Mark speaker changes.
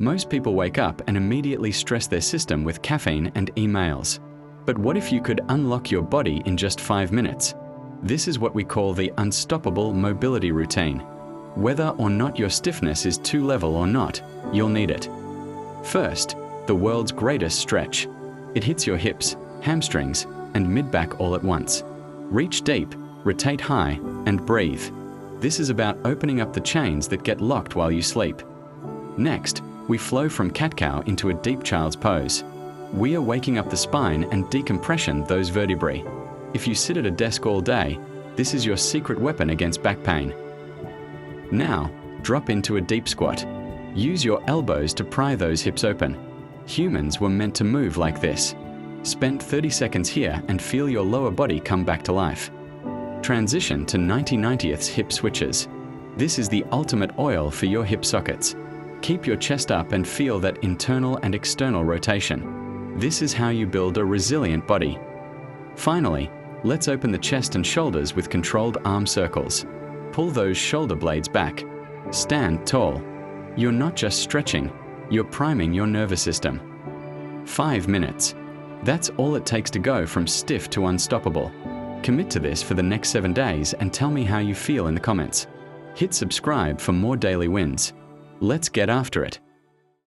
Speaker 1: Most people wake up and immediately stress their system with caffeine and emails. But what if you could unlock your body in just 5 minutes? This is what we call the unstoppable mobility routine. Whether or not your stiffness is 2-level or not, you'll need it. First, the world's greatest stretch. It hits your hips, hamstrings, and mid-back all at once. Reach deep, rotate high, and breathe. This is about opening up the chains that get locked while you sleep. Next, we flow from cat-cow into a deep child's pose. We are waking up the spine and decompression those vertebrae. If you sit at a desk all day, this is your secret weapon against back pain. Now, drop into a deep squat. Use your elbows to pry those hips open. Humans were meant to move like this. Spend 30 seconds here and feel your lower body come back to life. Transition to 90/90ths hip switches. This is the ultimate oil for your hip sockets. Keep your chest up and feel that internal and external rotation. This is how you build a resilient body. Finally, let's open the chest and shoulders with controlled arm circles. Pull those shoulder blades back. Stand tall. You're not just stretching, you're priming your nervous system. 5 minutes. That's all it takes to go from stiff to unstoppable. Commit to this for the next 7 days and tell me how you feel in the comments. Hit subscribe for more daily wins. Let's get after it.